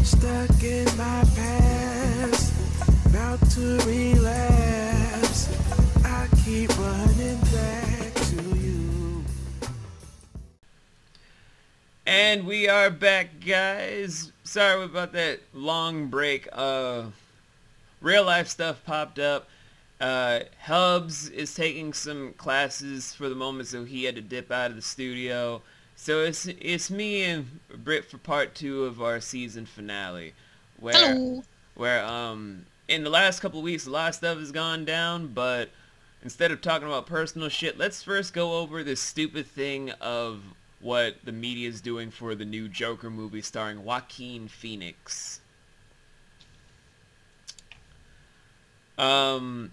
Stuck in my past, about to relapse. I keep running back to you. And we are back, guys. Sorry about that long break. Real life stuff popped up. Hubs is taking some classes for the moment, so he had to dip out of the studio. So it's me and Britt for part 2 of our season finale, where in the last couple of weeks a lot of stuff has gone down, but instead of talking about personal shit, let's first go over this stupid thing of what the media is doing for the new Joker movie starring Joaquin Phoenix. So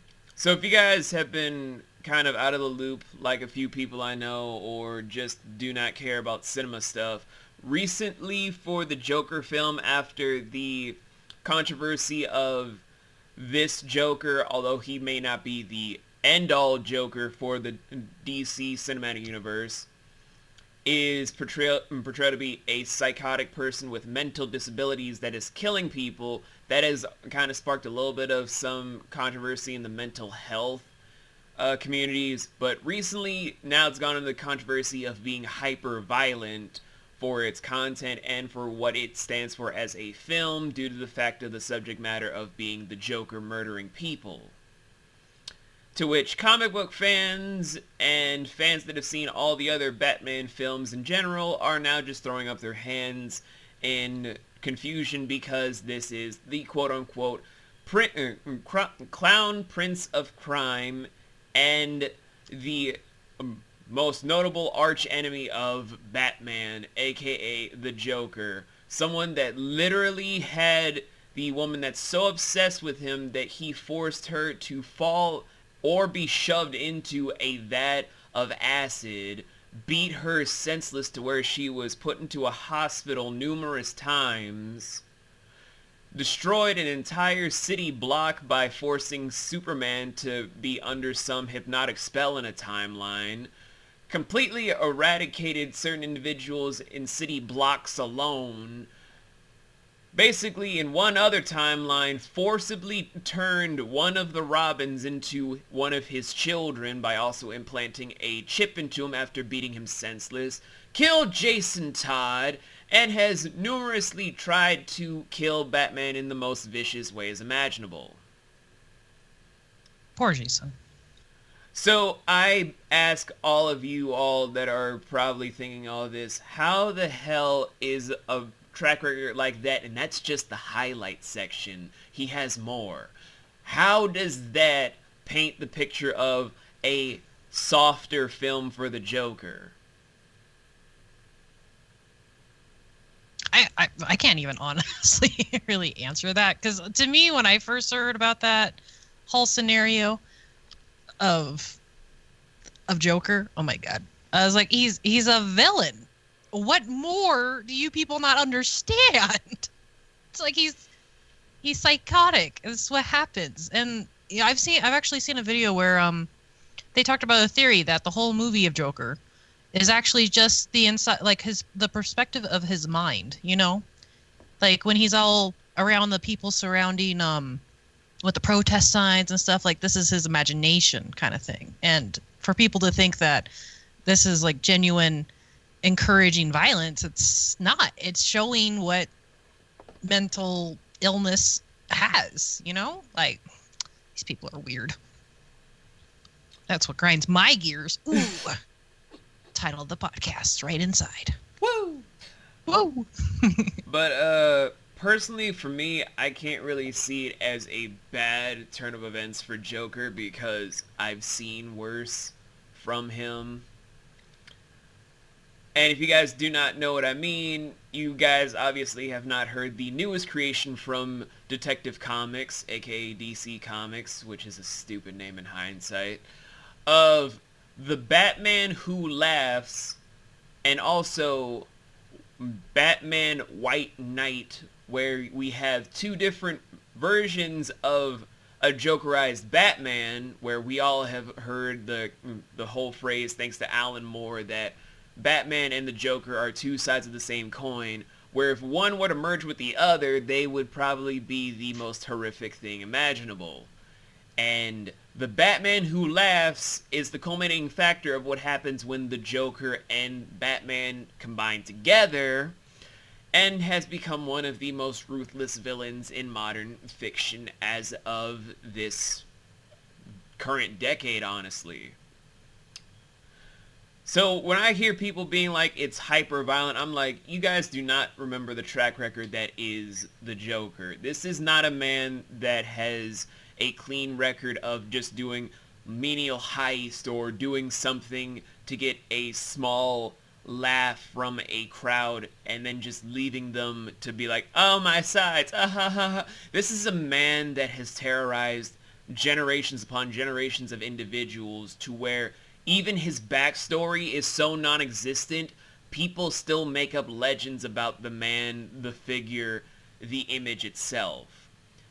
if you guys have been kind of out of the loop, like a few people I know, or just do not care about cinema stuff, recently for the Joker film, after the controversy of this Joker, although he may not be the end-all Joker for the DC cinematic universe, is portrayed to be a psychotic person with mental disabilities that is killing people. That has kind of sparked a little bit of some controversy in the mental health communities, but recently now it's gone into the controversy of being hyper violent for its content and for what it stands for as a film, due to the fact of the subject matter of being the Joker murdering people. To which comic book fans and fans that have seen all the other Batman films in general are now just throwing up their hands in confusion, because this is the quote-unquote clown prince of crime and the most notable arch enemy of Batman, aka the Joker. Someone that literally had the woman that's so obsessed with him that he forced her to fall or be shoved into a vat of acid, beat her senseless to where she was put into a hospital numerous times, destroyed an entire city block by forcing Superman to be under some hypnotic spell in a timeline, completely eradicated certain individuals in city blocks alone, basically in one other timeline forcibly turned one of the Robins into one of his children by also implanting a chip into him after beating him senseless, killed Jason Todd, and has numerously tried to kill Batman in the most vicious ways imaginable. Poor Jason. So I ask all of you all that are probably thinking all of this, how the hell is a track record like that, and that's just the highlight section, he has more? How does that paint the picture of a softer film for the Joker? I can't even honestly really answer that, because to me, when I first heard about that whole scenario of Joker, oh my god, I was like, he's a villain. What more do you people not understand? It's like he's psychotic. This is what happens. And you know, I've actually seen a video where they talked about a theory that the whole movie of Joker is actually just the inside, like the perspective of his mind, you know? Like when he's all around the people surrounding with the protest signs and stuff, like this is his imagination kind of thing. And for people to think that this is like genuine encouraging violence, it's not. It's showing what mental illness has, you know? Like, these people are weird. That's what grinds my gears. Ooh. Title of the podcast right inside. Woo! Woo! But personally for me, I can't really see it as a bad turn of events for Joker, because I've seen worse from him. And if you guys do not know what I mean, you guys obviously have not heard the newest creation from Detective Comics, aka DC Comics, which is a stupid name in hindsight, of the Batman Who Laughs, and also Batman White Knight, where we have two different versions of a Jokerized Batman, where we all have heard the whole phrase, thanks to Alan Moore, that Batman and the Joker are two sides of the same coin, where if one were to merge with the other, they would probably be the most horrific thing imaginable. And the Batman Who Laughs is the culminating factor of what happens when the Joker and Batman combine together, and has become one of the most ruthless villains in modern fiction as of this current decade, honestly. So when I hear people being like, it's hyper violent, I'm like, you guys do not remember the track record that is the Joker. This is not a man that has a clean record of just doing menial heist or doing something to get a small laugh from a crowd and then just leaving them to be like, oh, my sides, ah, ha, ha, ha. This is a man that has terrorized generations upon generations of individuals to where even his backstory is so non-existent, people still make up legends about the man, the figure, the image itself.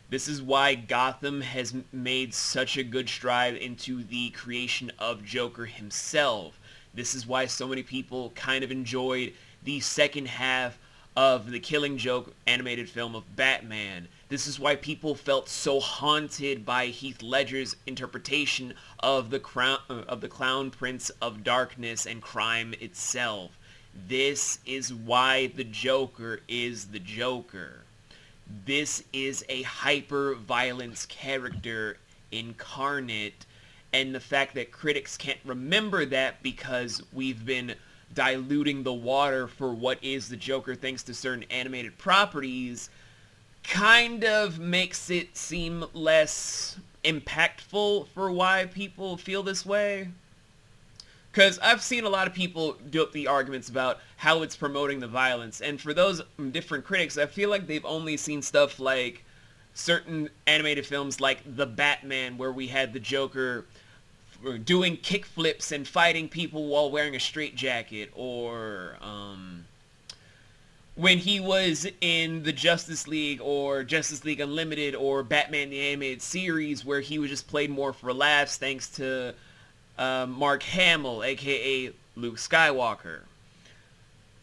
This is why Gotham has made such a good stride into the creation of Joker himself. This is why so many people kind of enjoyed the second half of the Killing Joke animated film of Batman. This is why people felt so haunted by Heath Ledger's interpretation of the Clown Prince of Darkness and crime itself. This is why the Joker is the Joker. This is a hyper-violence character incarnate, and the fact that critics can't remember that because we've been diluting the water for what is the Joker thanks to certain animated properties kind of makes it seem less impactful for why people feel this way. Because I've seen a lot of people do up the arguments about how it's promoting the violence, and for those different critics, I feel like they've only seen stuff like certain animated films like The Batman, where we had the Joker doing kickflips and fighting people while wearing a straitjacket, or when he was in the Justice League or Justice League Unlimited or Batman the Animated Series, where he was just played more for laughs thanks to Mark Hamill, aka Luke Skywalker.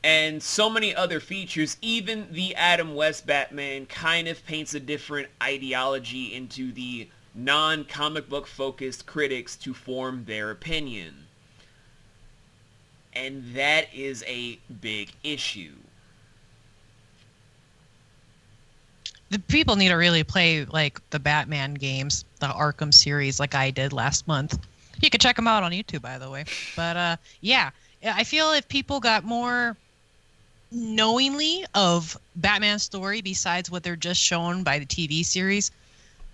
And so many other features. Even the Adam West Batman kind of paints a different ideology into the non-comic book focused critics to form their opinion. And that is a big issue. The people need to really play like the Batman games, the Arkham series, like I did last month. You can check them out on YouTube, by the way. But yeah, I feel if people got more knowingly of Batman's story besides what they're just shown by the TV series,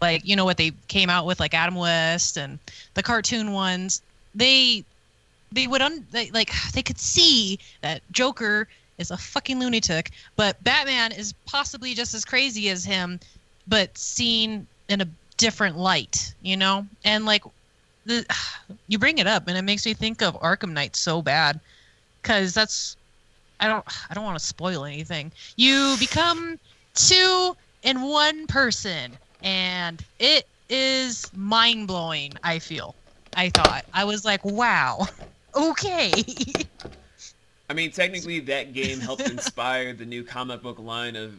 like, you know, what they came out with, like Adam West and the cartoon ones, they could see that Joker is a fucking lunatic, but Batman is possibly just as crazy as him, but seen in a different light, you know? And like, you bring it up and it makes me think of Arkham Knight so bad, because that's, I don't want to spoil anything. You become two in one person, and it is mind-blowing, I thought. I was like, wow, okay. I mean, technically, that game helped inspire the new comic book line of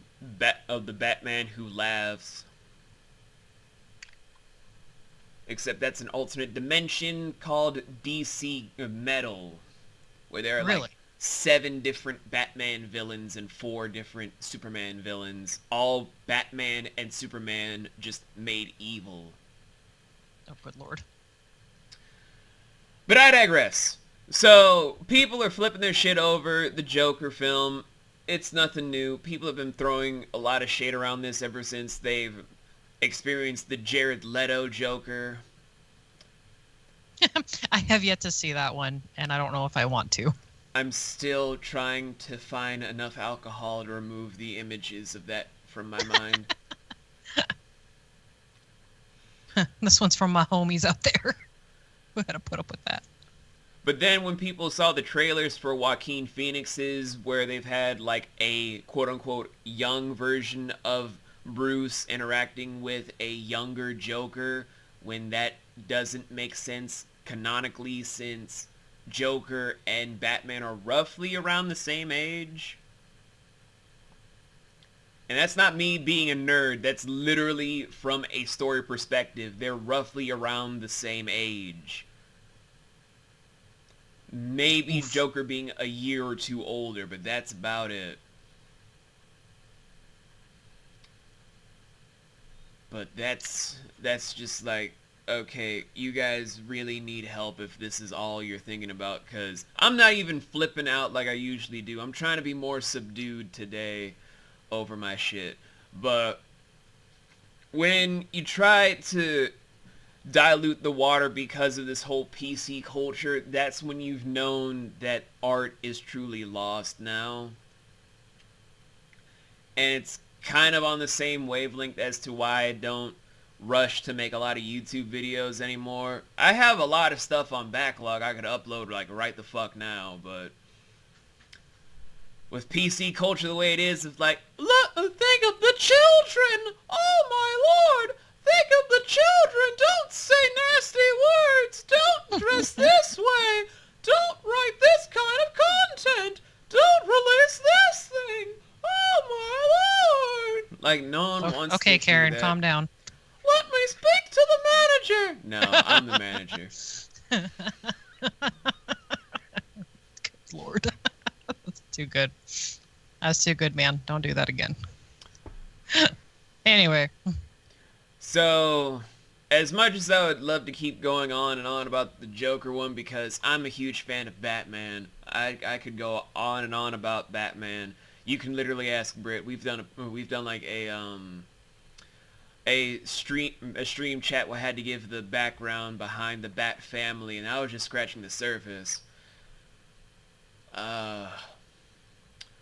the Batman Who Laughs. Except that's an alternate dimension called DC Metal, where there are like 7 different Batman villains and 4 different Superman villains, all Batman and Superman just made evil. Oh, good lord. But I digress. So, people are flipping their shit over the Joker film. It's nothing new. People have been throwing a lot of shade around this ever since they've experienced the Jared Leto Joker. I have yet to see that one, and I don't know if I want to. I'm still trying to find enough alcohol to remove the images of that from my mind. This one's from my homies out there who had to put up with that. But then when people saw the trailers for Joaquin Phoenix's, where they've had like a quote-unquote young version of Bruce interacting with a younger Joker, when that doesn't make sense canonically since Joker and Batman are roughly around the same age. And that's not me being a nerd. That's literally from a story perspective. They're roughly around the same age. Maybe Joker being a year or two older, but that's about it. But that's just like, okay, you guys really need help if this is all you're thinking about, because I'm not even flipping out like I usually do. I'm trying to be more subdued today over my shit. But when you try to dilute the water because of this whole PC culture, that's when you've known that art is truly lost now. And it's kind of on the same wavelength as to why I don't rush to make a lot of YouTube videos anymore. I have a lot of stuff on backlog I could upload like right the fuck now, but with PC culture the way it is, it's like, look, think of the children! Oh my lord! Think of the children! Don't say nasty words! Don't dress this way! Don't write this kind of content! Don't release this thing! Oh my lord! Like, no one wants to Okay, Karen, do that. calm down. Let me speak to the manager! No, I'm the manager. Good lord. That's too good. That's too good, man. Don't do that again. Anyway. So, as much as I would love to keep going on and on about the Joker one, because I'm a huge fan of Batman, I could go on and on about Batman. You can literally ask Britt. We've done like a stream chat where I had to give the background behind the Bat family, and I was just scratching the surface.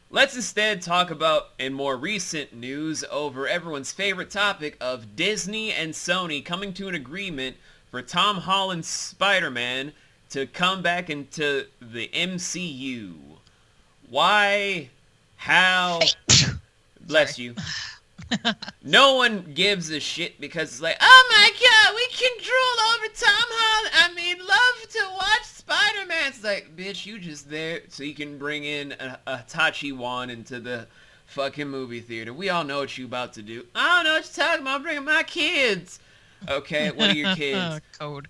Let's instead talk about, in more recent news, over everyone's favorite topic of Disney and Sony coming to an agreement for Tom Holland's Spider-Man to come back into the MCU. Why? How? Bless you. No one gives a shit because it's like, oh my god, we control over Tom Holland. I mean, love to watch Spider-Man. It's like, bitch, you just there so you can bring in a Tachi Wan into the fucking movie theater. We all know what you about to do. I don't know what you're talking about. I'm bringing my kids. Okay, what are your kids? Code.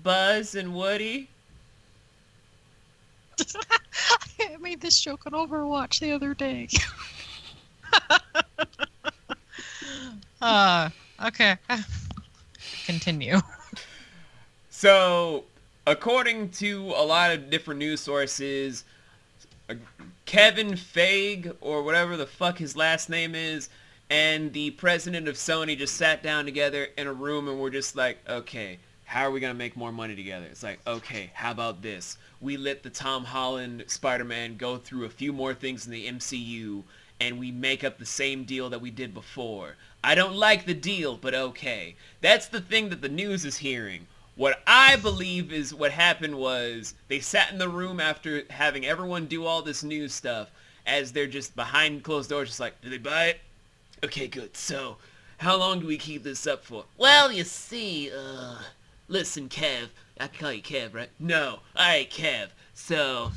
Buzz and Woody. I made this joke on Overwatch the other day. Okay. Continue. So, according to a lot of different news sources, Kevin Feige, or whatever the fuck his last name is, and the president of Sony just sat down together in a room and were just like, okay, how are we going to make more money together? It's like, okay, how about this? We let the Tom Holland Spider-Man go through a few more things in the MCU, and we make up the same deal that we did before. I don't like the deal, but okay. That's the thing that the news is hearing. What I believe is what happened was they sat in the room after having everyone do all this news stuff as they're just behind closed doors just like, did they buy it? Okay, good. So, how long do we keep this up for? Well, you see, listen, Kev. I can call you Kev, right? No. Alright, Kev. So,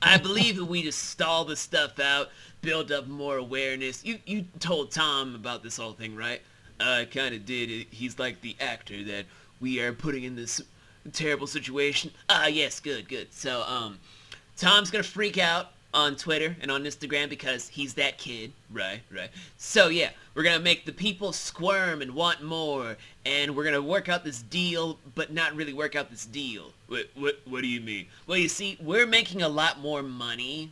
I believe that we just stall this stuff out, build up more awareness. You told Tom about this whole thing, right? I kind of did. He's like the actor that we are putting in this terrible situation. Yes, good. So, Tom's gonna freak out on Twitter and on Instagram because he's that kid. Right. So, yeah, we're gonna make the people squirm and want more, and we're gonna work out this deal, but not really work out this deal. What do you mean? Well, you see, we're making a lot more money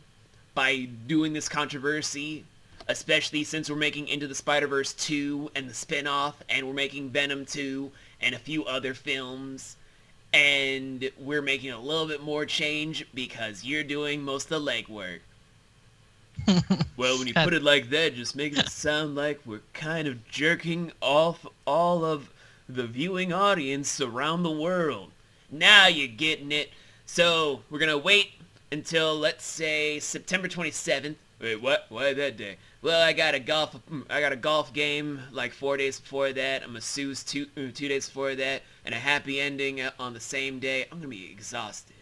by doing this controversy, especially since we're making Into the Spider-Verse 2 and the spin-off, and we're making Venom 2 and a few other films, and we're making a little bit more change because you're doing most of the legwork. Well, when you put it like that, just makes it sound like we're kind of jerking off all of the viewing audience around the world. Now you're getting it. So, we're gonna wait until, let's say, September 27th. Wait, what? Why that day? Well, I got a golf game like 4 days before that, a masseuse 2 days before that, and a happy ending on the same day. I'm gonna be exhausted.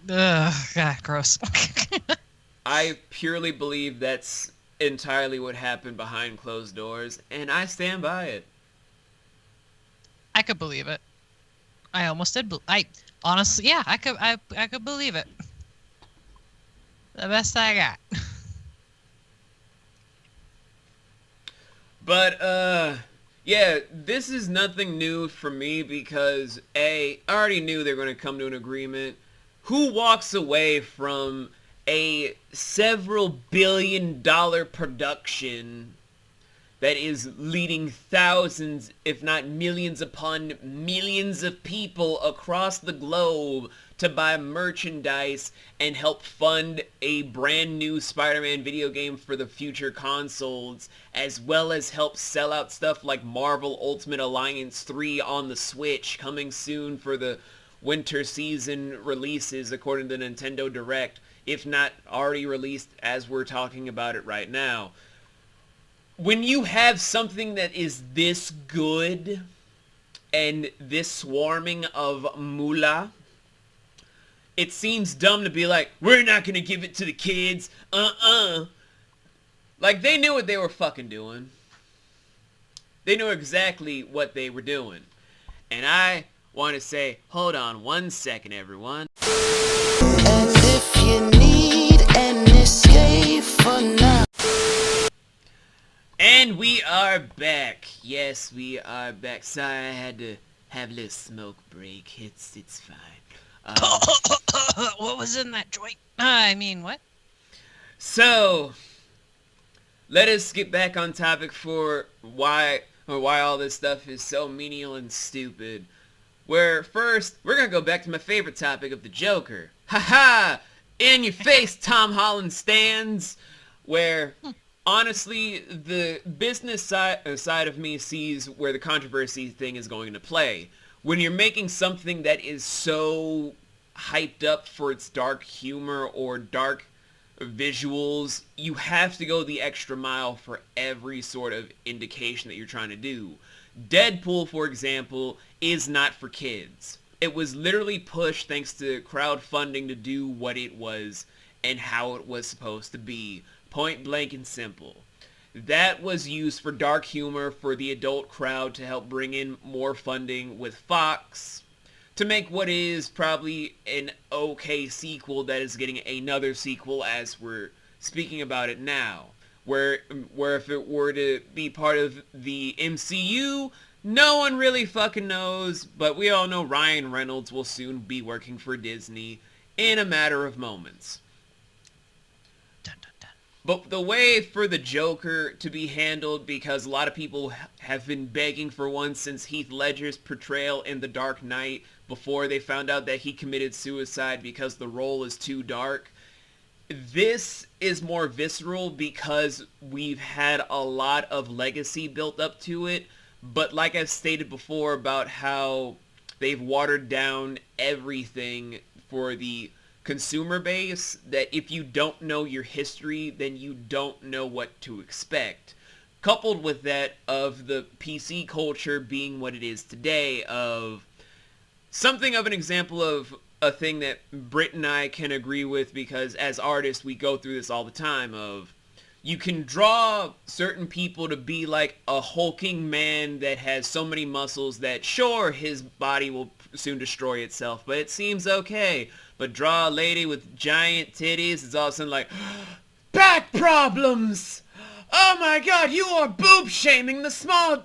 God, gross. I purely believe that's entirely what happened behind closed doors, and I stand by it. I could believe it. I almost did. I honestly, yeah, I could believe it. The best I got. But, yeah, this is nothing new for me because, A, I already knew they were going to come to an agreement. Who walks away from a several billion-dollar production that is leading thousands, if not millions upon millions of people across the globe to buy merchandise and help fund a brand new Spider-Man video game for the future consoles, as well as help sell out stuff like Marvel Ultimate Alliance 3 on the Switch, coming soon for the winter season releases according to Nintendo Direct, if not already released as we're talking about it right now. When you have something that is this good and this swarming of moolah, it seems dumb to be like, we're not going to give it to the kids. Like, they knew what they were fucking doing. They knew exactly what they were doing. And I want to say, hold on one second, everyone. And if you need an escape for now. And we are back. Yes, we are back. Sorry, I had to have a little smoke break. It's fine. What was in that joint? I mean, what? So, let us get back on topic for why all this stuff is so menial and stupid. Where first, we're gonna go back to my favorite topic of the Joker. Haha! In your face, Tom Holland stands. Where, honestly, the business side of me sees where the controversy thing is going to play. When you're making something that is so hyped up for its dark humor or dark visuals, you have to go the extra mile for every sort of indication that you're trying to do. Deadpool, for example, is not for kids. It was literally pushed thanks to crowdfunding to do what it was and how it was supposed to be. Point blank and simple. That was used for dark humor for the adult crowd to help bring in more funding with Fox to make what is probably an okay sequel that is getting another sequel as we're speaking about it now. Where if it were to be part of the MCU, no one really fucking knows, but we all know Ryan Reynolds will soon be working for Disney in a matter of moments. But the way for the Joker to be handled, because a lot of people have been begging for one since Heath Ledger's portrayal in The Dark Knight before they found out that he committed suicide because the role is too dark. This is more visceral because we've had a lot of legacy built up to it. But like I've stated before about how they've watered down everything for the consumer base, that if you don't know your history, then you don't know what to expect. Coupled with that of the PC culture being what it is today, of something of an example of a thing that Britt and I can agree with, because as artists we go through this all the time, of you can draw certain people to be like a hulking man that has so many muscles that sure, his body will soon destroy itself, but it seems okay. But draw a lady with giant titties, it's all of a sudden like, back problems! Oh my god, you are boob shaming the small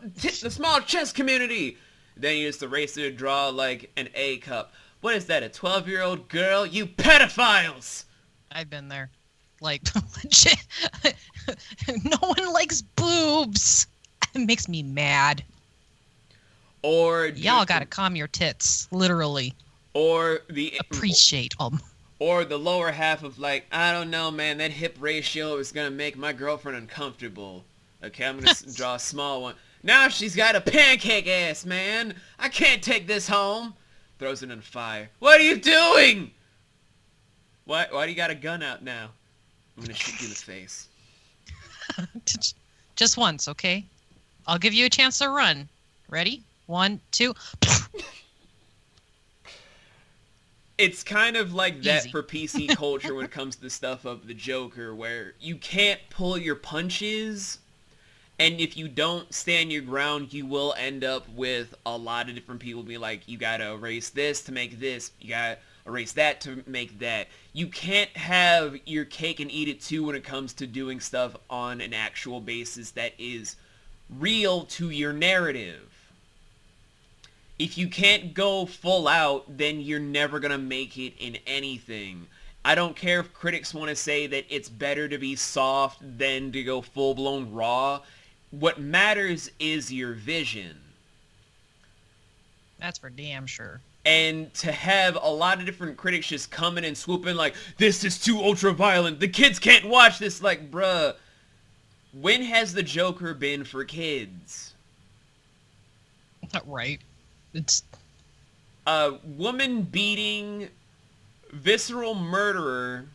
chest community! Then you just erase it to draw like an A cup. What is that, a 12-year-old girl? You pedophiles! I've been there. Like, legit. No one likes boobs. It makes me mad. Or y'all gotta calm your tits, literally. Or the appreciate them. Or the lower half of like, I don't know, man, that hip ratio is gonna make my girlfriend uncomfortable. Okay, I'm gonna draw a small one. Now she's got a pancake ass, man. I can't take this home. Throws it in fire. What are you doing? Why do you got a gun out now? I'm gonna shoot you in the face. Just once, okay? I'll give you a chance to run. Ready? 1, 2. It's kind of like that Easy. for PC culture when it comes to the stuff of the Joker, where you can't pull your punches, and if you don't stand your ground, you will end up with a lot of different people being like, you gotta erase this to make this, you gotta erase that to make that. You can't have your cake and eat it too when it comes to doing stuff on an actual basis that is real to your narrative. If you can't go full out, then you're never going to make it in anything. I don't care if critics want to say that it's better to be soft than to go full-blown raw. What matters is your vision. That's for damn sure. And to have a lot of different critics just come in and swoop in like, this is too ultra-violent, the kids can't watch this, like, bruh. When has the Joker been for kids? Right. It's A woman beating, visceral murderer,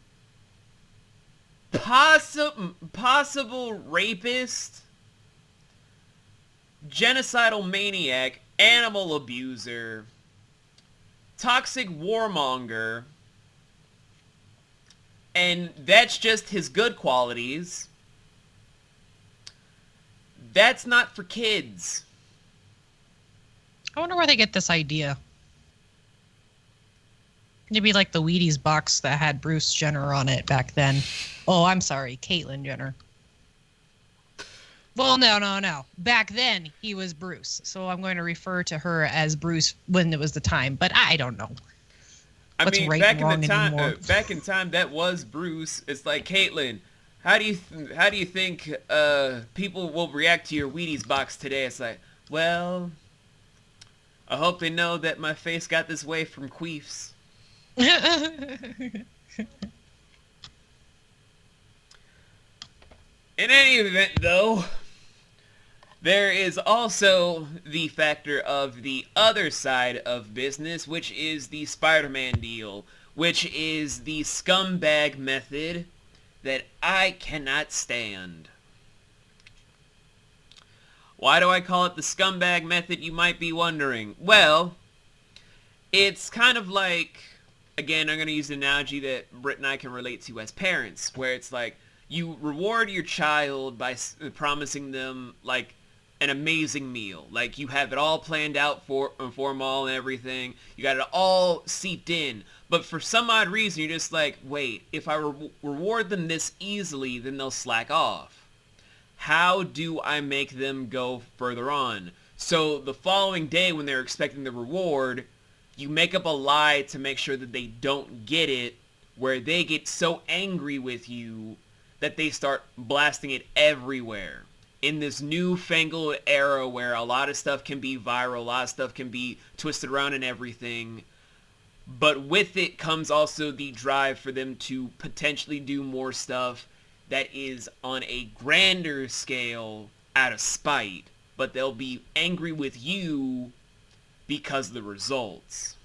possible rapist, genocidal maniac, animal abuser, toxic warmonger, and that's just his good qualities. That's not for kids. I wonder where they get this idea. Maybe like the Wheaties box that had Bruce Jenner on it back then. Oh, I'm sorry, Caitlyn Jenner. Well, no. Back then, he was Bruce. So I'm going to refer to her as Bruce when it was the time. But I don't know. I What's mean, right back and wrong in the time, anymore? back in time, that was Bruce. It's like, Caitlyn, how do you think people will react to your Wheaties box today? It's like, well, I hope they know that my face got this way from queefs. In any event, though, there is also the factor of the other side of business, which is the Spider-Man deal, which is the scumbag method that I cannot stand. Why do I call it the scumbag method, you might be wondering? Well, it's kind of like, again, I'm going to use an analogy that Britt and I can relate to as parents, where it's like, you reward your child by promising them, like, an amazing meal. Like, you have it all planned out for them all and everything. You got it all seeped in. But for some odd reason, you're just like, wait, if I reward them this easily, then they'll slack off. How do I make them go further on? So the following day when they're expecting the reward, you make up a lie to make sure that they don't get it, where they get so angry with you that they start blasting it everywhere. In this newfangled era where a lot of stuff can be viral, a lot of stuff can be twisted around and everything, but with it comes also the drive for them to potentially do more stuff that is on a grander scale out of spite, but they'll be angry with you because of the results.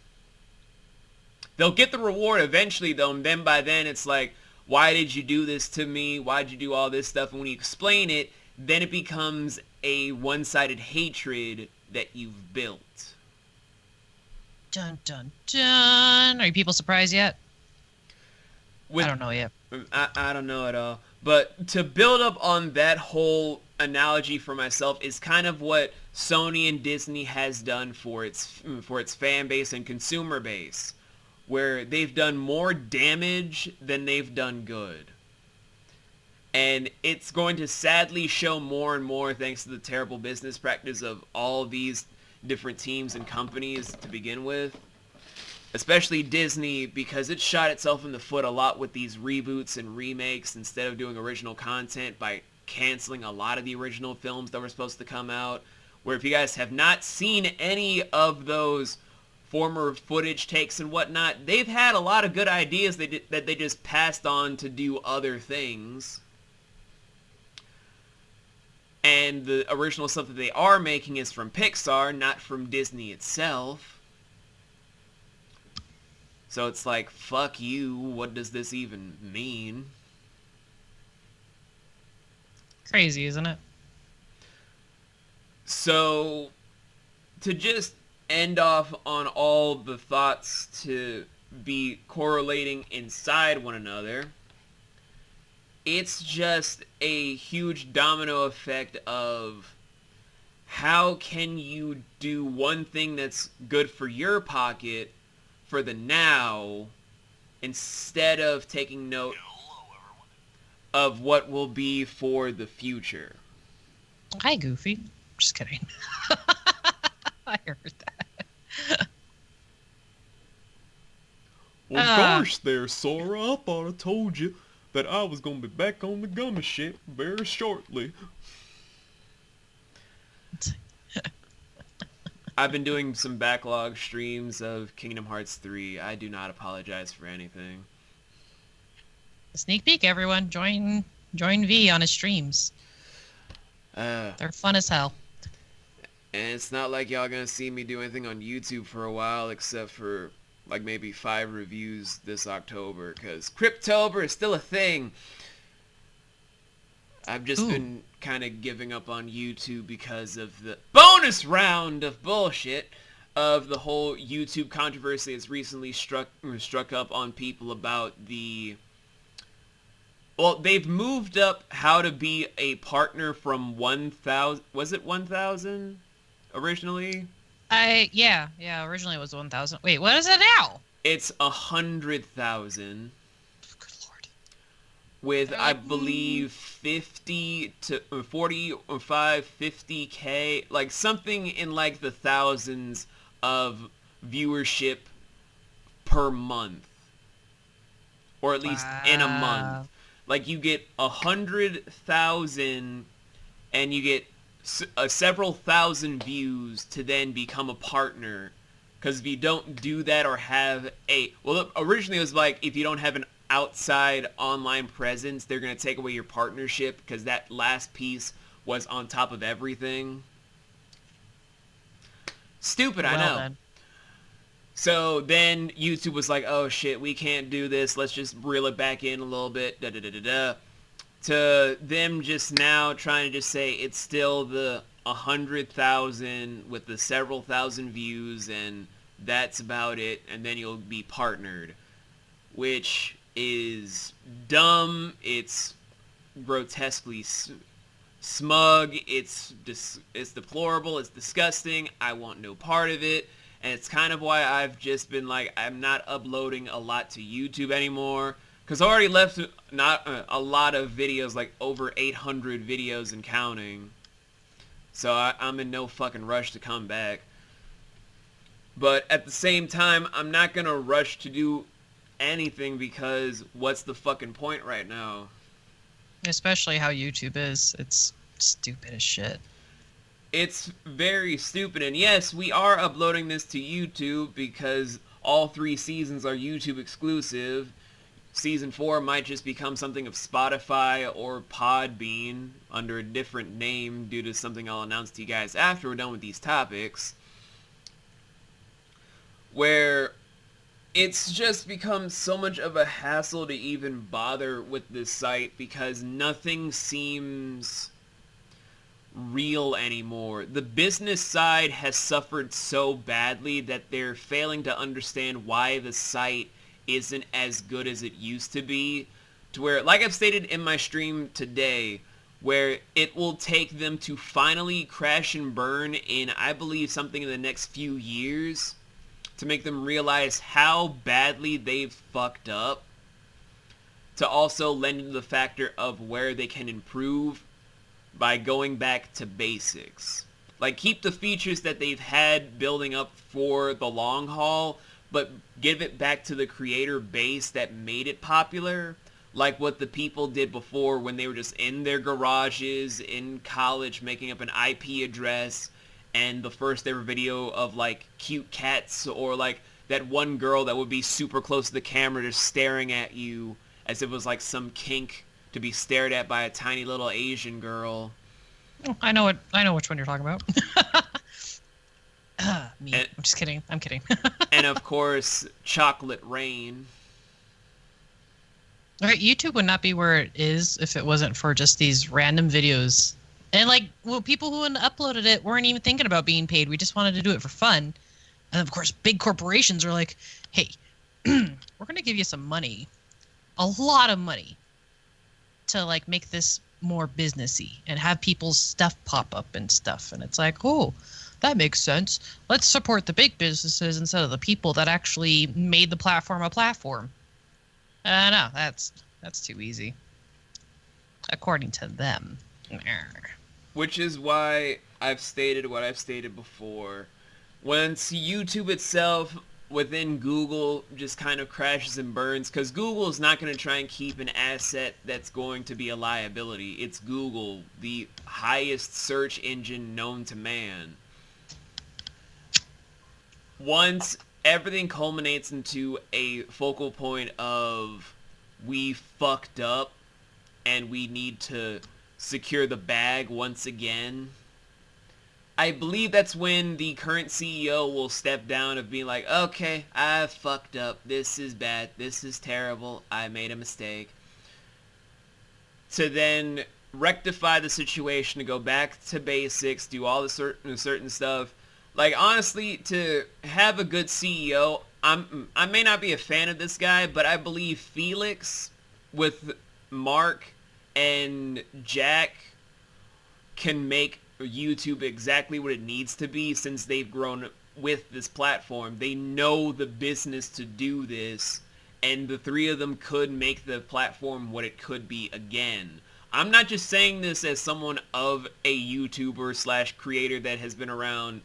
They'll get the reward eventually, though, and then by then it's like, why did you do this to me? Why did you do all this stuff? And when you explain it, then it becomes a one-sided hatred that you've built. Dun, dun, dun. Are you people surprised yet? I don't know yet. I don't know at all. But to build up on that whole analogy for myself is kind of what Sony and Disney has done for its fan base and consumer base, where they've done more damage than they've done good. And it's going to sadly show more and more thanks to the terrible business practice of all these different teams and companies to begin with. Especially Disney, because it shot itself in the foot a lot with these reboots and remakes instead of doing original content by canceling a lot of the original films that were supposed to come out. Where if you guys have not seen any of those former footage takes and whatnot, they've had a lot of good ideas that they just passed on to do other things. And the original stuff that they are making is from Pixar, not from Disney itself. So it's like, fuck you, what does this even mean? Crazy, isn't it? So, to just end off on all the thoughts to be correlating inside one another. It's just a huge domino effect of how can you do one thing that's good for your pocket for the now instead of taking note of what will be for the future. Hi, Goofy. Just kidding. I heard that. Well, gosh there, Sora. I thought I told you that I was going to be back on the gummy ship very shortly. I've been doing some backlog streams of Kingdom Hearts 3. I do not apologize for anything. Sneak peek, everyone. Join V on his streams. They're fun as hell. And it's not like y'all gonna see me do anything on YouTube for a while, except for like maybe 5 reviews this October, because Cryptober is still a thing. I've just been kind of giving up on YouTube because of the bonus round of bullshit of the whole YouTube controversy that's recently struck up on people about the... Well, they've moved up how to be a partner from 1,000... Was it 1,000 originally? Yeah, originally it was 1,000. Wait, what is it now? It's 100,000. Good lord. With, I believe, 50 to 45, 50K, like something in like the thousands of viewership per month. Or at least in a month. Like you get 100,000 and you get several thousand views to then become a partner. Because if you don't do that or have a... Well, originally it was like if you don't have an outside online presence, they're going to take away your partnership because that last piece was on top of everything. Stupid, I know. Then. So then YouTube was like, oh shit, we can't do this. Let's just reel it back in a little bit. To them just now trying to just say it's still the 100,000 with the several thousand views and that's about it. And then you'll be partnered. Which is dumb. It's grotesquely smug. It's deplorable. It's disgusting. I want no part of it. And it's kind of why I've just been like, I'm not uploading a lot to YouTube anymore. Because I already left not a lot of videos, like over 800 videos and counting. So I'm in no fucking rush to come back. But at the same time, I'm not going to rush to do anything because what's the fucking point right now? Especially how YouTube is. It's stupid as shit. It's very stupid. And yes, we are uploading this to YouTube because all 3 seasons are YouTube exclusive. Season 4 might just become something of Spotify or Podbean under a different name due to something I'll announce to you guys after we're done with these topics. Where it's just become so much of a hassle to even bother with this site because nothing seems real anymore. The business side has suffered so badly that they're failing to understand why the site isn't as good as it used to be, to where, like I've stated in my stream today, where it will take them to finally crash and burn in, I believe, something in the next few years to make them realize how badly they've fucked up, to also lend to the factor of where they can improve by going back to basics. Like, keep the features that they've had building up for the long haul, but give it back to the creator base that made it popular, like what the people did before when they were just in their garages, in college, making up an IP address, and the first ever video of, like, cute cats, or, like, that one girl that would be super close to the camera just staring at you as if it was, like, some kink to be stared at by a tiny little Asian girl. I know which one you're talking about. Me. I'm just kidding. I'm kidding. And of course, Chocolate Rain. All right, YouTube would not be where it is if it wasn't for just these random videos. And like, well, people who uploaded it weren't even thinking about being paid. We just wanted to do it for fun. And of course, big corporations are like, hey, we're gonna give you some money, a lot of money, to like make this more businessy and have people's stuff pop up and stuff. And it's like, oh, that makes sense. Let's support the big businesses instead of the people that actually made the platform a platform. No, that's too easy, according to them. Which is why I've stated what I've stated before. Once YouTube itself within Google just kind of crashes and burns, because Google is not going to try and keep an asset that's going to be a liability. It's Google, the highest search engine known to man. Once everything culminates into a focal point of we fucked up and we need to secure the bag once again, I believe that's when the current CEO will step down of being like, okay, I fucked up. This is bad. This is terrible. I made a mistake. To then rectify the situation, to go back to basics, do all the certain stuff. Like, honestly, to have a good CEO, I may not be a fan of this guy, but I believe Felix with Mark and Jack can make YouTube exactly what it needs to be, since they've grown with this platform. They know the business to do this, and the three of them could make the platform what it could be again. I'm not just saying this as someone of a YouTuber slash creator that has been around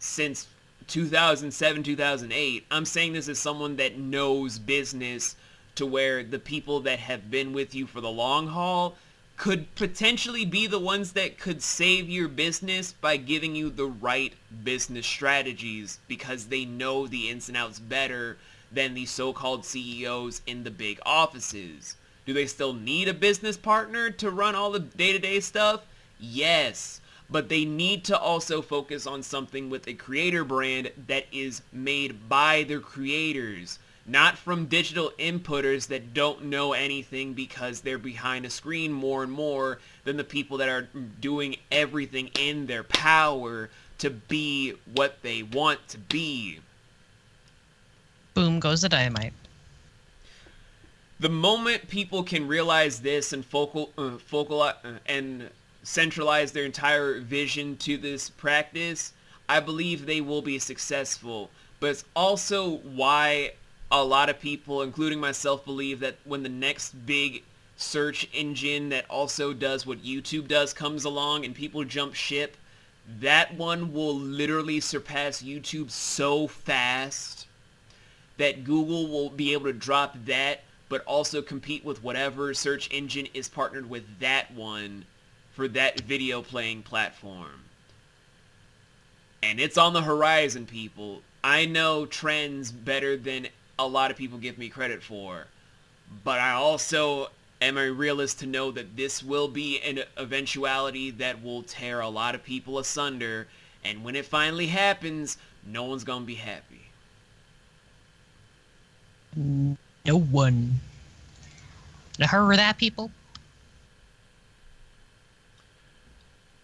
since 2007, 2008. I'm saying this as someone that knows business, to where the people that have been with you for the long haul could potentially be the ones that could save your business by giving you the right business strategies, because they know the ins and outs better than the so-called CEOs in the big offices. Do they still need a business partner to run all the day-to-day stuff? Yes. But they need to also focus on something with a creator brand that is made by their creators, not from digital inputters that don't know anything because they're behind a screen more and more than the people that are doing everything in their power to be what they want to be. Boom goes the dynamite. The moment people can realize this and and centralize their entire vision to this practice, I believe they will be successful. But it's also why a lot of people, including myself, believe that when the next big search engine that also does what YouTube does comes along and people jump ship, that one will literally surpass YouTube so fast that Google will be able to drop that, but also compete with whatever search engine is partnered with that one for that video playing platform. And it's on the horizon, people. I know trends better than a lot of people give me credit for, but I also am a realist to know that this will be an eventuality that will tear a lot of people asunder, and when it finally happens, no one's gonna be happy. No one. You heard that, people?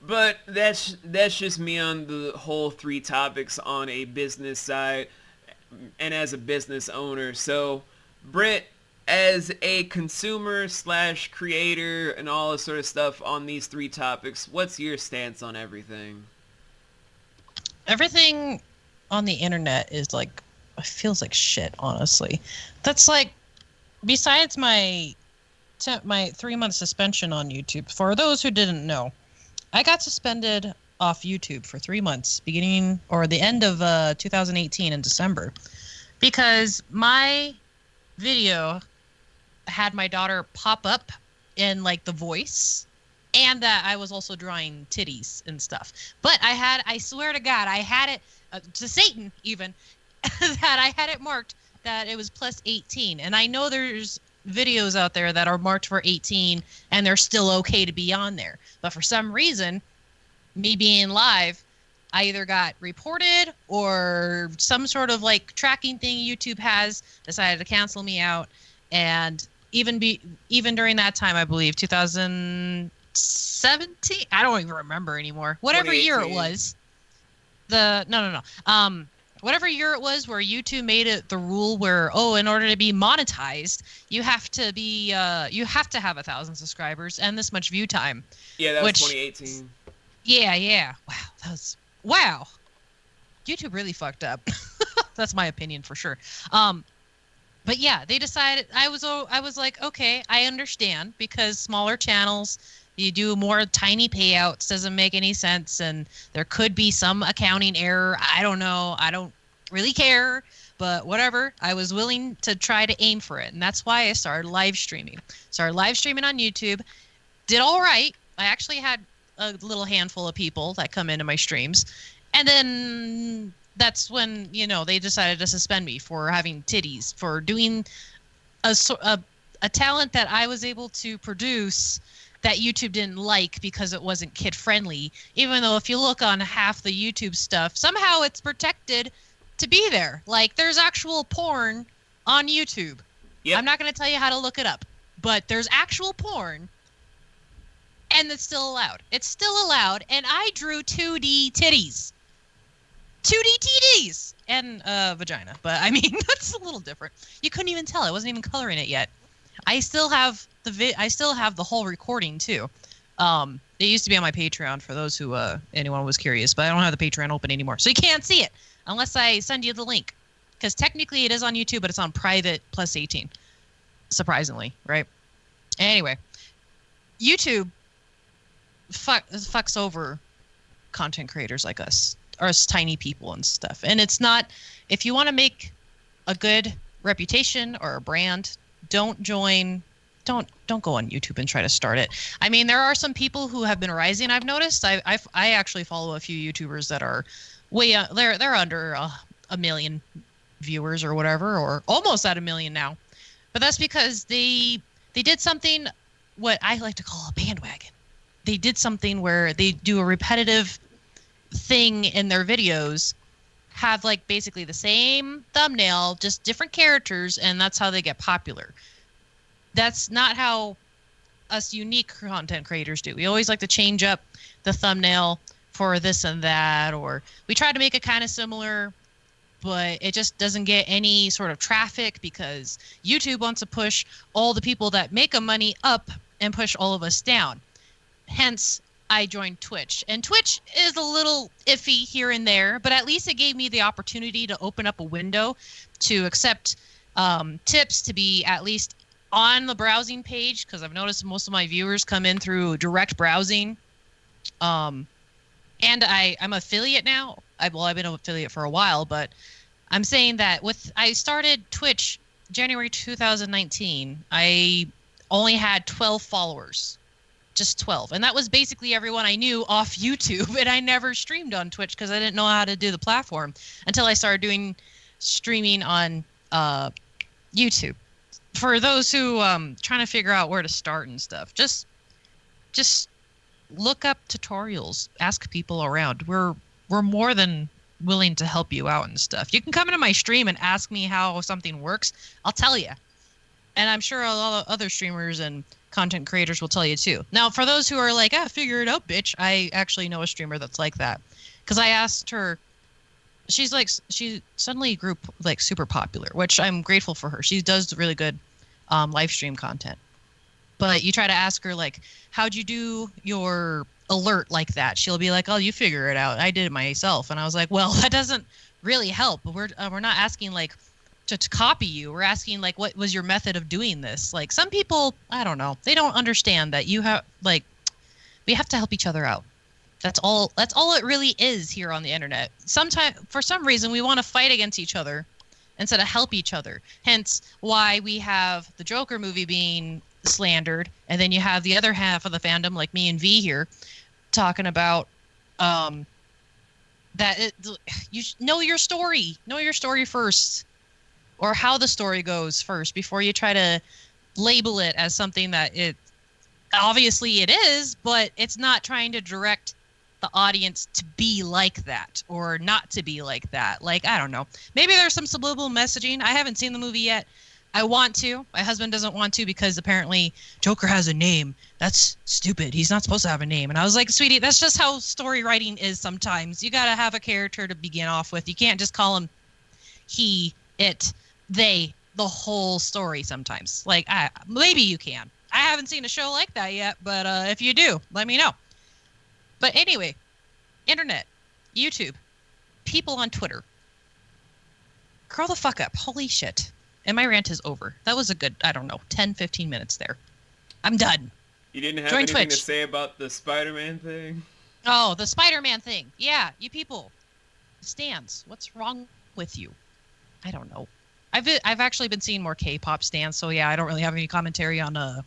But that's just me on the whole three topics on a business side and as a business owner. So, Britt, as a consumer slash creator and all this sort of stuff on these three topics, what's your stance on everything? Everything on the internet is like, it feels like shit, honestly. That's like, besides my 3-month suspension on YouTube, for those who didn't know, I got suspended off YouTube for 3 months, beginning or the end of 2018 in December, because my video had my daughter pop up in like the voice, and that I was also drawing titties and stuff. But I swear to God, I had it to Satan even that I had it marked that it was plus 18, and I know there's videos out there that are marked for 18 and they're still okay to be on there, but for some reason, me being live, I either got reported or some sort of like tracking thing YouTube has decided to cancel me out. And even during that time, I believe 2017, I don't even remember anymore, whatever year it was, no whatever year it was where YouTube made it the rule where, oh, in order to be monetized, you have to have 1,000 subscribers and this much view time. Yeah, that was 2018. Yeah. Wow. YouTube really fucked up. That's my opinion for sure. But yeah, they decided. I was like, okay, I understand, because smaller channels, you do more tiny payouts, doesn't make any sense, and there could be some accounting error. I don't know. I don't really care, but whatever. I was willing to try to aim for it, and that's why I started live streaming. Started live streaming on YouTube. Did all right. I actually had a little handful of people that come into my streams, and then that's when, they decided to suspend me for having titties, for doing a talent that I was able to produce that YouTube didn't like because it wasn't kid friendly. Even though if you look on half the YouTube stuff, somehow it's protected to be there. Like, there's actual porn on YouTube. Yep. I'm not going to tell you how to look it up, but there's actual porn, and it's still allowed. It's still allowed, and I drew 2D titties. 2D titties and vagina, but I mean, that's a little different. You couldn't even tell. I wasn't even coloring it yet. I still have the whole recording too. It used to be on my Patreon for those who anyone was curious, but I don't have the Patreon open anymore, so you can't see it unless I send you the link. Because technically it is on YouTube, but it's on private plus 18. Surprisingly, right? Anyway, YouTube fucks over content creators like us. Or us tiny people and stuff. And it's not, if you want to make a good reputation or a brand, don't go on YouTube and try to start it. I mean, there are some people who have been rising, I've noticed. I actually follow a few YouTubers that are they're under a million viewers or whatever, or almost at 1 million now. But that's because they did something, what I like to call a bandwagon. They did something where they do a repetitive thing in their videos, have like basically the same thumbnail, just different characters, and that's how they get popular. That's not how us unique content creators do. We always like to change up the thumbnail for this and that, or we try to make it kind of similar, but it just doesn't get any sort of traffic because YouTube wants to push all the people that make a money up and push all of us down. Hence, I joined Twitch. And Twitch is a little iffy here and there, but at least it gave me the opportunity to open up a window to accept tips, to be at least on the browsing page, because I've noticed most of my viewers come in through direct browsing. And I'm affiliate now. I've been an affiliate for a while, but I'm saying that I started Twitch January 2019. I only had 12 followers. Just 12, and that was basically everyone I knew off YouTube, and I never streamed on Twitch because I didn't know how to do the platform until I started doing streaming on YouTube. For those who trying to figure out where to start and stuff, just look up tutorials, ask people around. We're more than willing to help you out and stuff. You can come into my stream and ask me how something works. I'll tell you, and I'm sure a lot of other streamers and content creators will tell you too. Now, for those who are like, figure it out, bitch, I actually know a streamer that's like that. Because I asked her, she suddenly grew like super popular, which I'm grateful for her. She does really good live stream content. But you try to ask her like, how'd you do your alert like that? She'll be like, oh, you figure it out. I did it myself. And I was like, well, that doesn't really help. We're not asking like to copy you. We're asking like, what was your method of doing this? Like, some people, I don't know, they don't understand that you have, like, we have to help each other out. That's all it really is here on the internet. Sometimes, for some reason, we want to fight against each other instead of help each other. Hence why we have the Joker movie being slandered, and then you have the other half of the fandom, like me and V here, talking about that you know your story first, or how the story goes first, before you try to label it as something that it obviously it is, but it's not trying to direct the audience to be like that or not to be like that. Like, I don't know. Maybe there's some subliminal messaging. I haven't seen the movie yet, I want to. My husband doesn't want to because apparently Joker has a name. That's stupid. He's not supposed to have a name. And I was like, sweetie, that's just how story writing is sometimes. You got to have a character to begin off with. You can't just call him he, it, they, the whole story sometimes. Like, maybe you can. I haven't seen a show like that yet, but if you do, let me know. But anyway, internet, YouTube, people on Twitter. Curl the fuck up. Holy shit. And my rant is over. That was a good, 10, 15 minutes there. I'm done. You didn't have Join anything Twitch. to say about the Spider-Man thing? Oh, the Spider-Man thing. Yeah, you people. Stans. What's wrong with you? I don't know. I've actually been seeing more K-pop stans, so yeah, I don't really have any commentary on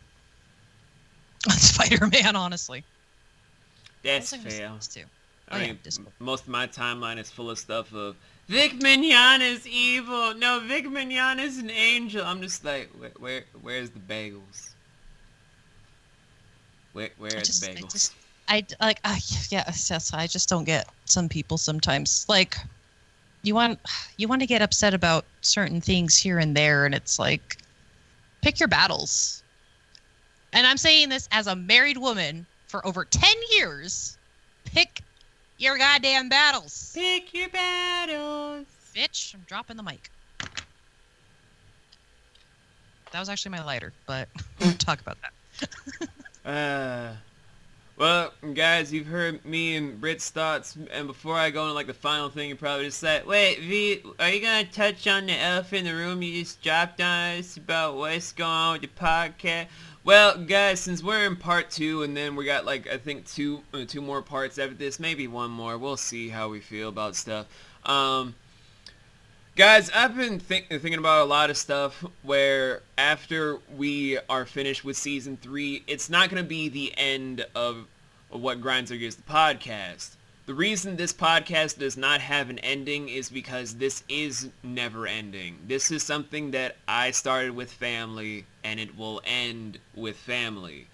Spider-Man, honestly. That's fair. I mean, most of my timeline is full of stuff of Vic Mignogna's evil. No, Vic Mignogna's an angel. I'm just like, where's the bagels? Where are the bagels? I just don't get some people sometimes. Like, you want to get upset about certain things here and there, and it's like, pick your battles. And I'm saying this as a married woman for over 10 years. Pick your goddamn battles. Pick your battles. Bitch, I'm dropping the mic. That was actually my lighter, but we'll talk about that. Well, guys, you've heard me and Britt's thoughts, and before I go into like the final thing, you probably just said, wait, V, are you gonna touch on the elephant in the room you just dropped on us about what's going on with the podcast? Well, guys, since we're in part 2, and then we got like I think two more parts after this, maybe one more. We'll see how we feel about stuff. Guys, I've been thinking about a lot of stuff where after we are finished with season 3, it's not going to be the end of what Grinds Our Gears, the podcast. The reason this podcast does not have an ending is because this is never ending. This is something that I started with family, and it will end with family.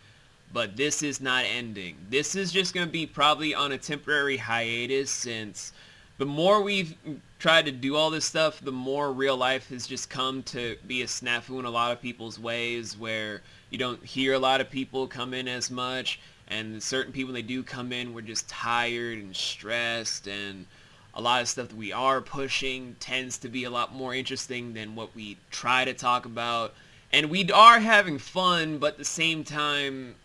But this is not ending. This is just going to be probably on a temporary hiatus, since the more we've tried to do all this stuff, the more real life has just come to be a snafu in a lot of people's ways, where you don't hear a lot of people come in as much, and certain people, when they do come in, we're just tired and stressed, and a lot of stuff that we are pushing tends to be a lot more interesting than what we try to talk about. And we are having fun, but at the same time,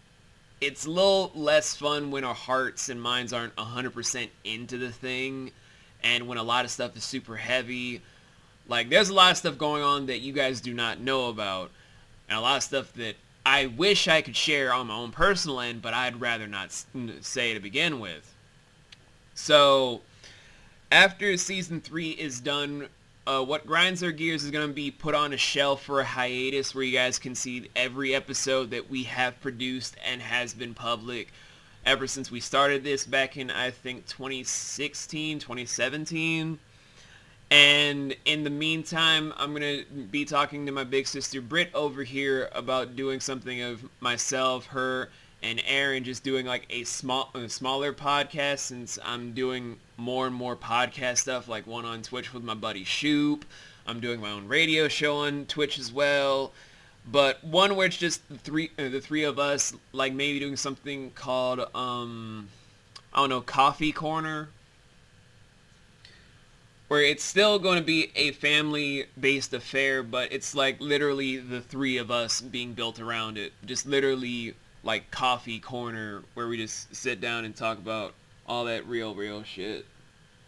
it's a little less fun when our hearts and minds aren't 100% into the thing, and when a lot of stuff is super heavy. Like, there's a lot of stuff going on that you guys do not know about, and a lot of stuff that I wish I could share on my own personal end, but I'd rather not say to begin with. So, after season 3 is done, what Grinds Our Gears is going to be put on a shelf for a hiatus, where you guys can see every episode that we have produced and has been public ever since we started this back in, I think, 2016, 2017. And in the meantime, I'm going to be talking to my big sister Britt over here about doing something of myself, her, and Aaron just doing like a smaller podcast, since I'm doing more and more podcast stuff, like one on Twitch with my buddy Shoop. I'm doing my own radio show on Twitch as well. But one where it's just the three of us, like maybe doing something called, Coffee Corner, where it's still going to be a family-based affair, but it's like literally the three of us being built around it. Just literally like Coffee Corner, where we just sit down and talk about all that real shit.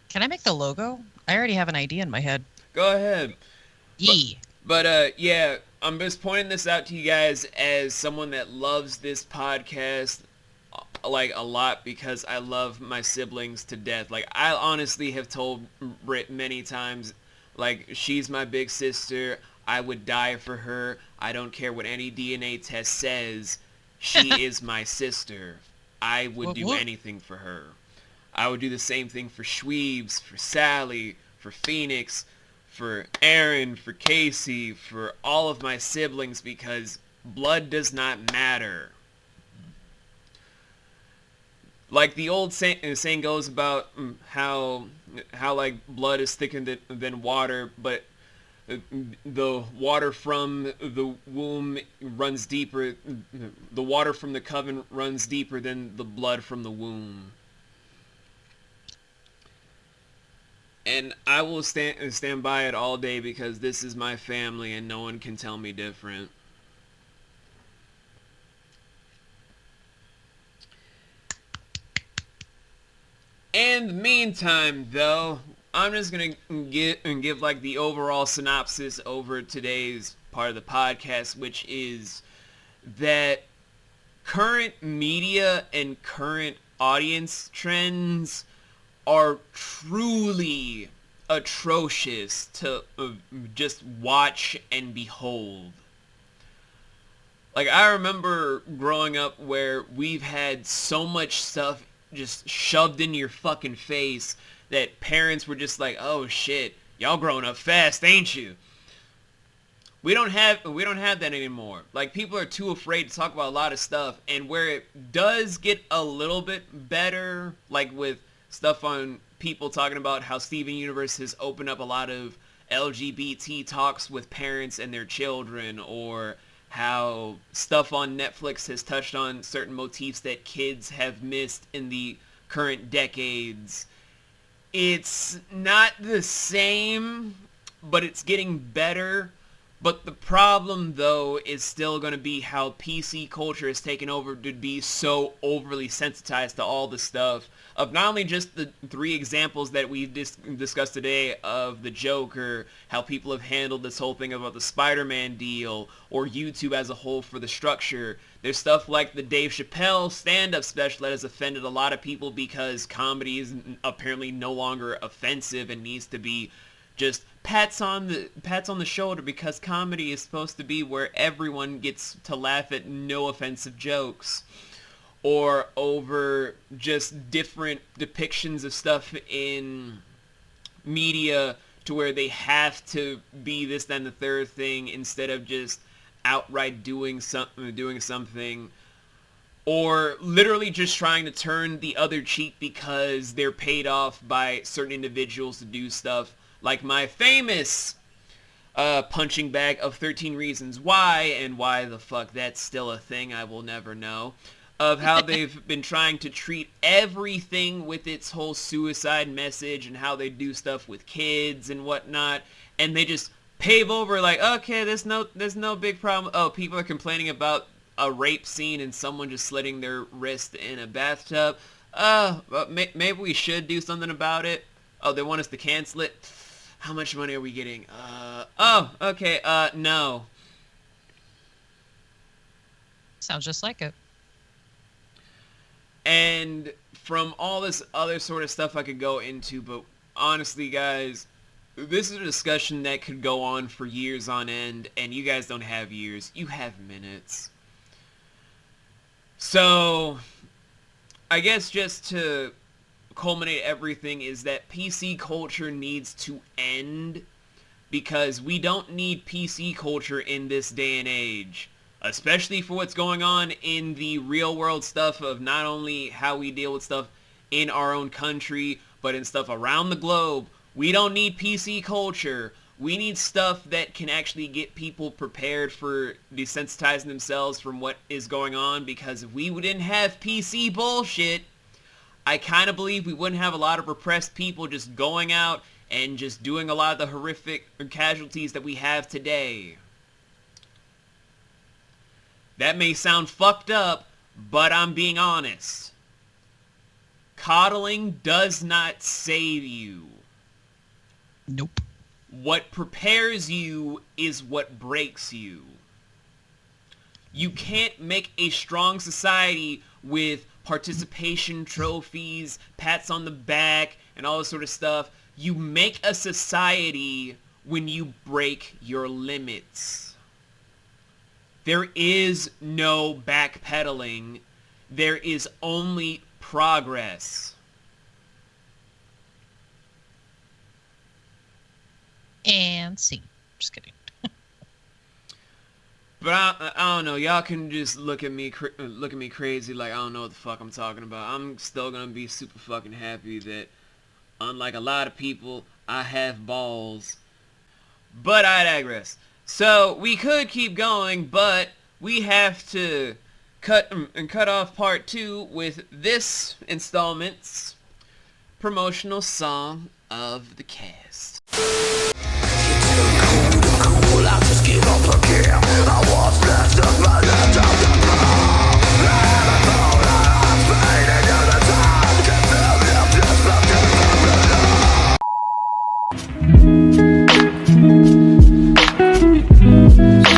Can I make the logo? I already have an idea in my head. Go ahead. But yeah, I'm just pointing this out to you guys as someone that loves this podcast like a lot, because I love my siblings to death. Like, I honestly have told Britt many times, like, she's my big sister. I would die for her. I don't care what any DNA test says. She is my sister. I would do anything for her. I would do the same thing for Schweebs, for Sally, for Phoenix, for Aaron, for Casey, for all of my siblings, because blood does not matter. Like the old saying goes about how like blood is thicker than water, but the water from the womb runs deeper, the water from the coven runs deeper than the blood from the womb. And I will stand by it all day because this is my family and no one can tell me different. In the meantime, though, I'm just gonna give like the overall synopsis over today's part of the podcast, which is that current media and current audience trends are truly atrocious to just watch and behold. Like, I remember growing up where we've had so much stuff just shoved in your fucking face that parents were just like, oh shit, y'all growing up fast, ain't you? We don't have that anymore. Like, people are too afraid to talk about a lot of stuff, and where it does get a little bit better, like with stuff on people talking about how Steven Universe has opened up a lot of LGBT talks with parents and their children, or how stuff on Netflix has touched on certain motifs that kids have missed in the current decades. It's not the same, but it's getting better. But the problem, though, is still going to be how PC culture has taken over to be so overly sensitized to all the stuff of not only just the three examples that we've discussed today of the Joker, how people have handled this whole thing about the Spider-Man deal, or YouTube as a whole for the structure. There's stuff like the Dave Chappelle stand-up special that has offended a lot of people because comedy is apparently no longer offensive and needs to be just pats on the shoulder, because comedy is supposed to be where everyone gets to laugh at no offensive jokes. Or over just different depictions of stuff in media to where they have to be this, then the third thing instead of just outright doing something. Or literally just trying to turn the other cheek because they're paid off by certain individuals to do stuff. Like my famous punching bag of 13 Reasons Why, and why the fuck that's still a thing I will never know, of how they've been trying to treat everything with its whole suicide message and how they do stuff with kids and whatnot, and they just pave over like, okay, there's no big problem. Oh, people are complaining about a rape scene and someone just slitting their wrist in a bathtub. Maybe we should do something about it. Oh, they want us to cancel it. How much money are we getting? Okay, no. Sounds just like it. And from all this other sort of stuff I could go into, but honestly, guys, this is a discussion that could go on for years on end, and you guys don't have years, you have minutes. So, I guess just to culminate everything is that PC culture needs to end, because we don't need PC culture in this day and age, especially for what's going on in the real world stuff of not only how we deal with stuff in our own country, but in stuff around the globe. We don't need PC culture. We need stuff that can actually get people prepared for desensitizing themselves from what is going on, because if we didn't have PC bullshit, I kind of believe we wouldn't have a lot of repressed people just going out and just doing a lot of the horrific casualties that we have today. That may sound fucked up, but I'm being honest. Coddling does not save you. Nope. What prepares you is what breaks you. You can't make a strong society with participation trophies, pats on the back, and all this sort of stuff. You make a society when you break your limits. There is no backpedaling. There is only progress. And scene. Just kidding. But I don't know. Y'all can just look at me crazy like I don't know what the fuck I'm talking about. I'm still gonna be super fucking happy that, unlike a lot of people, I have balls. But I digress. So we could keep going, but we have to cut off part 2 with this installment's promotional song of the cast.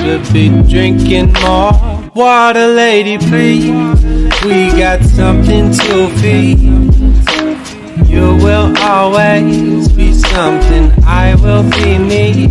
Should be drinking more water, lady, please. We got something to feed. You will always be something, I will be me.